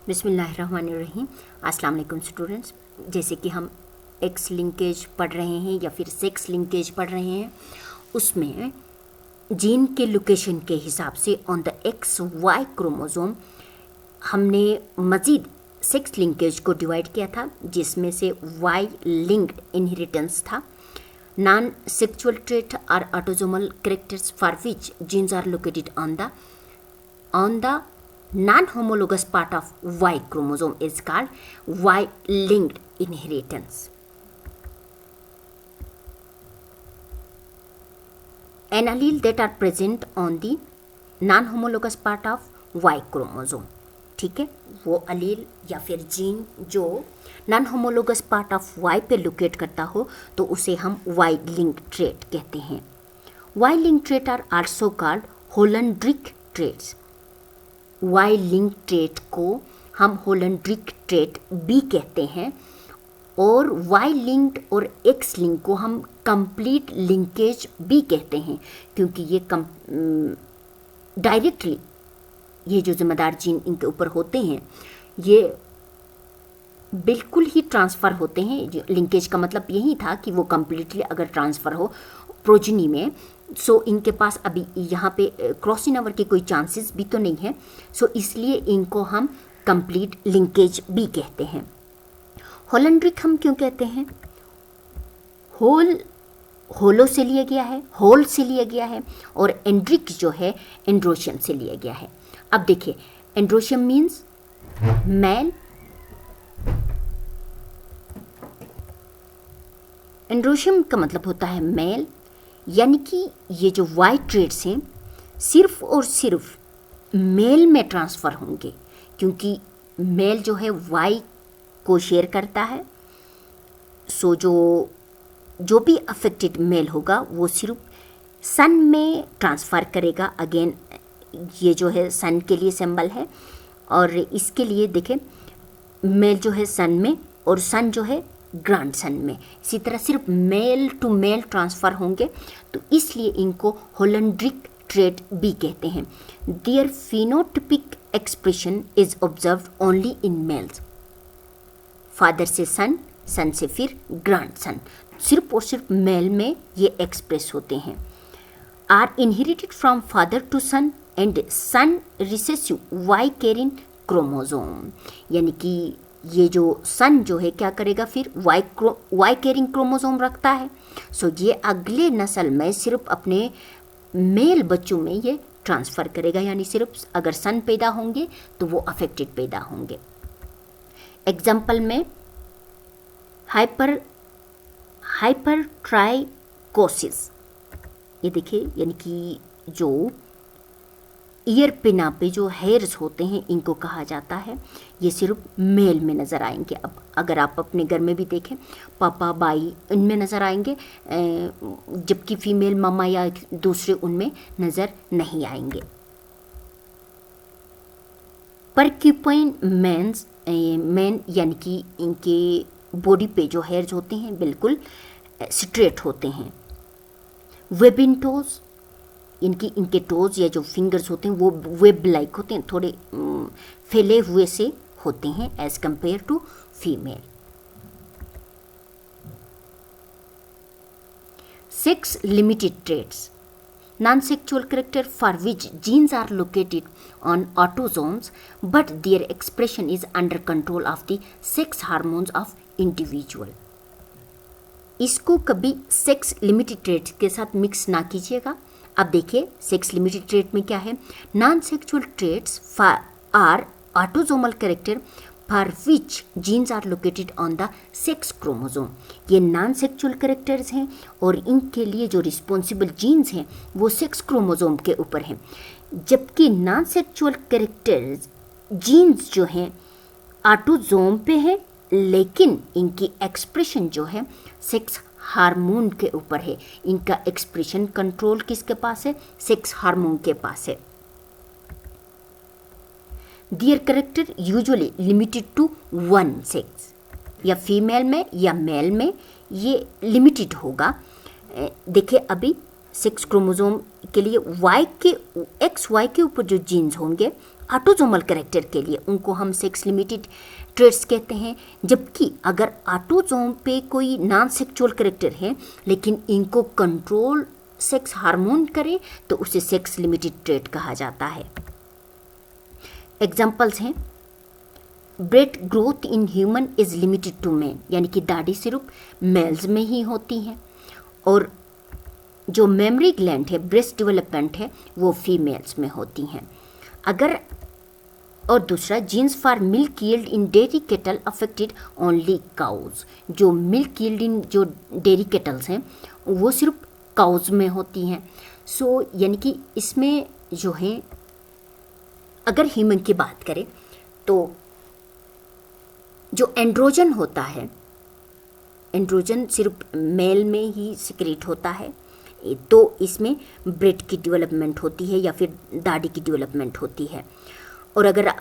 बिस्मिल्लाहिर्रहमानिर्रहीम। अस्सलाम वालेकुम स्टूडेंट्स। जैसे कि हम एक्स लिंकेज पढ़ रहे हैं या फिर सेक्स लिंकेज पढ़ रहे हैं, उसमें जीन के लोकेशन के हिसाब से on the X Y chromosome हमने मज़ीद सेक्स लिंकेज को डिवाइड किया था, जिसमें से वाई लिंक्ड इनहेरिटेंस था। Non sexual trait are autosomal characters for which genes are located on the non-homologous part of Y chromosome is called Y-linked inheritance. An allele that are present on the non-homologous part of Y chromosome. ठीक है, वो अलील या फिर gene जो non homologous part of Y पे locate करता हो तो उसे हम वाई लिंक ट्रेट कहते हैं। Y link trait are also called holandric traits. Y link trait को हम होलंड्रिक ट्रेट भी कहते हैं और वाई लिंक्ड और एक्स लिंक को हम कंप्लीट लिंकेज भी कहते हैं, क्योंकि ये डायरेक्टली ये जो जिम्मेदार जीन इनके ऊपर होते हैं ये बिल्कुल ही ट्रांसफ़र होते हैं। लिंकेज का मतलब यही था कि वो कम्प्लीटली अगर ट्रांसफ़र हो प्रोजनी में, सो इनके पास अभी यहाँ पे क्रॉसिंग ओवर की कोई चांसेस भी तो नहीं है, सो इसलिए इनको हम कंप्लीट लिंकेज भी कहते हैं। होलंड्रिक हम क्यों कहते हैं? होलो से लिया गया है, होल से लिया गया है, और एंड्रिक जो है एंड्रोशियम से लिया गया है। अब देखिए, एंड्रोशियम मीन्स मैल, एंड्रोशियम का मतलब होता है मेल, यानी कि ये जो वाई ट्रेट्स हैं सिर्फ और सिर्फ मेल में ट्रांसफ़र होंगे, क्योंकि मेल जो है वाई को शेयर करता है। सो जो भी अफेक्टेड मेल होगा वो सिर्फ सन में ट्रांसफ़र करेगा। अगेन ये जो है सन के लिए सिंबल है, और इसके लिए देखें मेल जो है सन में और सन जो है ग्रैंड सन में। इसी तरह सिर्फ मेल टू मेल ट्रांसफ़र होंगे, तो इसलिए इनको होलंड्रिक ट्रेट भी कहते हैं। Their phenotypic expression is observed only in males. Father से सन, सन से फिर ग्रैंड सन, सिर्फ और सिर्फ मेल में ये एक्सप्रेस होते हैं। Are inherited from father to son and son recessive Y carrying chromosome, यानी कि ये जो सन जो है क्या करेगा, फिर वाई कैरिंग क्रोमोसोम रखता है। सो ये अगले नस्ल में सिर्फ अपने मेल बच्चों में ये ट्रांसफ़र करेगा, यानी सिर्फ अगर सन पैदा होंगे तो वो अफेक्टेड पैदा होंगे। एग्जाम्पल में हाइपर ट्राइकोसिस, ये देखिए, यानी कि जो ईयर पिना पे जो हेयर्स होते हैं इनको कहा जाता है, ये सिर्फ मेल में नज़र आएंगे। अब अगर आप अपने घर में भी देखें, पापा बाई इनमें नज़र आएंगे, जबकि फीमेल मामा या दूसरे उनमें नज़र नहीं आएंगे। परक्यूपाइन मैन यानी कि इनके बॉडी पे जो हेयर्स होते हैं बिल्कुल स्ट्रेट होते हैं। वेबिन टोज, इनके टोज या जो फिंगर्स होते हैं वो वेब लाइक होते हैं, थोड़े फैले हुए से होते हैं as compare to female. Sex limited traits, non sexual character for which genes are located on autosomes but their expression is under control of the sex hormones of individual. इसको कभी सेक्स लिमिटेड ट्रेट्स के साथ mix ना कीजिएगा। अब देखिए, sex limited trait में क्या है? Non sexual traits are autosomal character for which genes are located on the sex chromosome. ये नॉन सेक्सुअल कैरेक्टर्स हैं और इनके लिए जो रिस्पॉन्सिबल जीन्स हैं वो सेक्स क्रोमोसोम के ऊपर हैं, जबकि नॉन सेक्सुअल कैरेक्टर्स जीन्स जो हैं ऑटोसोम पे हैं, लेकिन इनकी एक्सप्रेशन जो है सेक्स हार्मोन के ऊपर है। इनका एक्सप्रेशन कंट्रोल किसके पास है? सेक्स हार्मोन के पास है। Their character usually limited to one sex, या फीमेल में या मेल में ये लिमिटेड होगा। देखिए, अभी सेक्स क्रोमोसोम के लिए XY के ऊपर जो जीन्स होंगे ऑटोसोमल कैरेक्टर के लिए, उनको हम सेक्स लिमिटेड ट्रेट्स कहते हैं। जबकि अगर ऑटोसोम पे कोई नॉन सेक्सुअल कैरेक्टर है लेकिन इनको कंट्रोल सेक्स हार्मोन करे तो उसे सेक्स लिमिटेड ट्रेट कहा जाता है। एग्जाम्पल्स हैं, breast growth in human is limited to men, यानी कि दाढ़ी सिर्फ मेल्स में ही होती हैं, और जो मेमोरी ग्लैंड है, ब्रेस्ट डेवलपमेंट है, वो फीमेल्स में होती हैं। अगर और दूसरा, genes for milk yield in dairy cattle affected only cows, जो मिल्क यील्ड इन जो डेयरी केटल्स हैं वो सिर्फ काउज में होती हैं। सो यानी कि इसमें जो है, अगर ह्यूमन की बात करें तो जो एंड्रोजन होता है, एंड्रोजन सिर्फ मेल में ही सिक्रेट होता है, तो इसमें ब्रेस्ट की डेवलपमेंट होती है या फिर दाढ़ी की डेवलपमेंट होती है। और अगर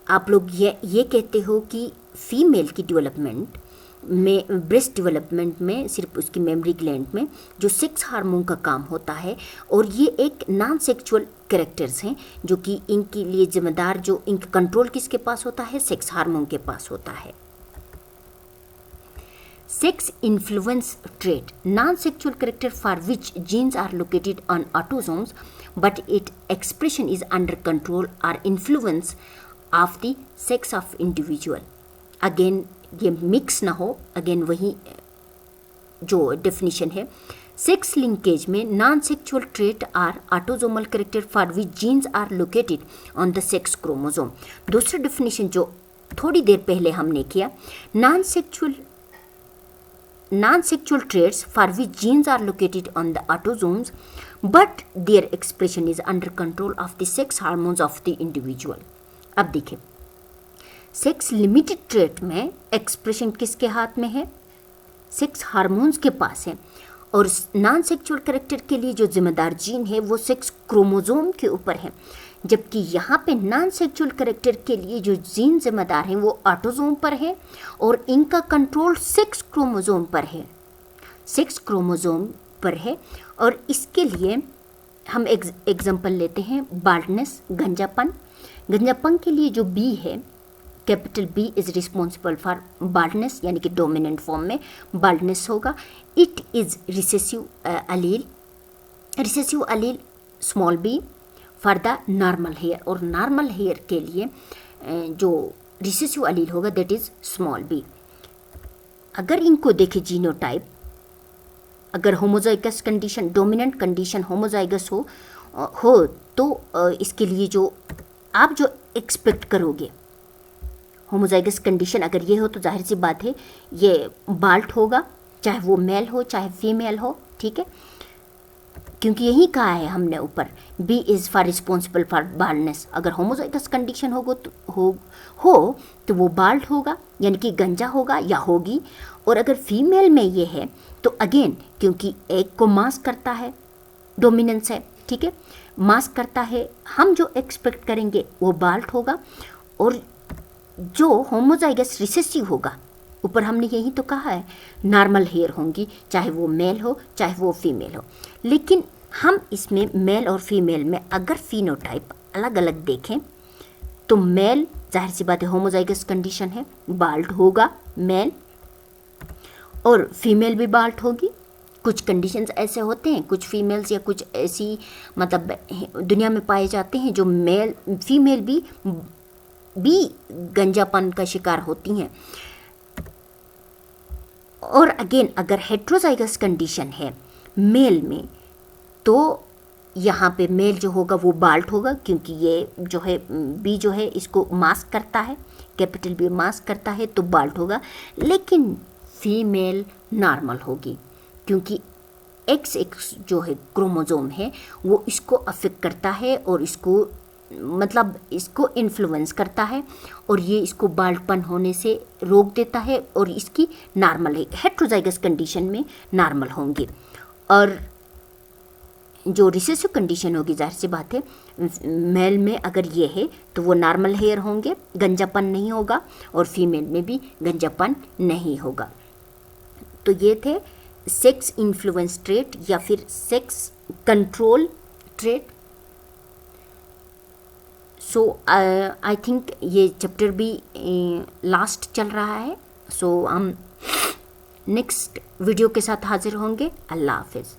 आप लोग ये कहते हो कि फीमेल की डेवलपमेंट में, ब्रेस्ट डेवलपमेंट में सिर्फ उसकी मेमोरी ग्लैंड में जो सेक्स हार्मोन का काम होता है, और ये एक नॉन सेक्सुअल कैरेक्टर्स हैं जो कि इनके लिए जिम्मेदार, जो इनका कंट्रोल किसके पास होता है, सेक्स हार्मोन के पास होता है। Sex influence trait, non-sexual character for which genes are located on autosomes but its expression is under control or influence of the sex of individual. Again ये मिक्स ना हो, अगेन वही जो डेफिनेशन है, sex linkage में non sexual trait are autosomal character for which genes are located on the sex chromosome. दूसरा definition जो थोड़ी देर पहले हमने किया, non-sexual traits for which genes are located on the autosomes but their expression is under control of the sex hormones of the individual. अब देखिए, sex limited trait में expression किसके हाथ में है, सेक्स हार्मोन्स के पास है, और नॉन सेक्सुअल कैरेक्टर के लिए जो जिम्मेदार जीन है वो सेक्स क्रोमोसोम के ऊपर है। जबकि यहाँ पे नॉन सेक्सुअल कैरेक्टर के लिए जो जीन जिम्मेदार हैं वो ऑटोसोम पर है और इनका कंट्रोल सेक्स क्रोमोसोम पर है, सेक्स क्रोमोसोम पर है। और इसके लिए हम एग्जांपल लेते हैं, बाल्डनेस, गंजापन। गंजापन के लिए जो बी है, capital B is responsible for baldness, यानी कि डोमिनेंट फॉर्म में बाल्डनेस होगा। It is recessive allele small B for the normal hair, और नॉर्मल हेयर के लिए जो रिसेसिव अलील होगा दैट इज स्मॉल बी। अगर इनको देखें जीनोटाइप, अगर homozygous condition, dominant condition homozygous हो तो इसके लिए जो आप जो एक्सपेक्ट करोगे, होमोजाइगस कंडीशन अगर ये हो तो जाहिर सी बात है ये बाल्ट होगा, चाहे वो मेल हो चाहे फीमेल हो, ठीक है, क्योंकि यही कहा है हमने ऊपर, B is for responsible for baldness. अगर होमोजाइगस कंडीशन हो तो वो बाल्ट होगा, यानी कि गंजा होगा या होगी। और अगर फीमेल में ये है तो अगेन क्योंकि एक को मास्क करता है, डोमिनेंस है, ठीक है, मास्क करता है, हम जो एक्सपेक्ट करेंगे वो बाल्ट होगा। और जो होमोजाइगस रिसेसिव होगा, ऊपर हमने यही तो कहा है, नॉर्मल हेयर होंगी, चाहे वो मेल हो चाहे वो फीमेल हो। लेकिन हम इसमें मेल और फीमेल में अगर फिनोटाइप अलग अलग देखें तो मेल जाहिर सी बात है होमोजाइगस कंडीशन है, बाल्ट होगा मेल, और फीमेल भी बाल्ट होगी। कुछ कंडीशंस ऐसे होते हैं, कुछ फीमेल्स या कुछ ऐसी मतलब दुनिया में पाए जाते हैं जो फीमेल भी गंजापन का शिकार होती हैं। और अगेन अगर हेट्रोजाइगस कंडीशन है मेल में तो यहाँ पे मेल जो होगा वो बाल्ट होगा, क्योंकि ये जो है बी जो है इसको मास्क करता है, कैपिटल बी मास्क करता है तो बाल्ट होगा। लेकिन फीमेल नॉर्मल होगी क्योंकि एक्स जो है क्रोमोसोम है वो इसको अफेक्ट करता है और इसको मतलब इसको इन्फ्लुएंस करता है और ये इसको बाल्टपन होने से रोक देता है और इसकी नॉर्मल है, हेट्रोजाइगस कंडीशन में नॉर्मल होंगी। और जो रिसेसिव कंडीशन होगी जाहिर सी बात है मेल में अगर ये है तो वो नॉर्मल हेयर होंगे, गंजापन नहीं होगा, और फीमेल में भी गंजापन नहीं होगा। तो ये थे सेक्स इन्फ्लुएंस ट्रेट या फिर sex control trait. So I think ये चैप्टर भी लास्ट चल रहा है। सो हम नेक्स्ट वीडियो के साथ हाजिर होंगे। अल्लाह हाफिज़।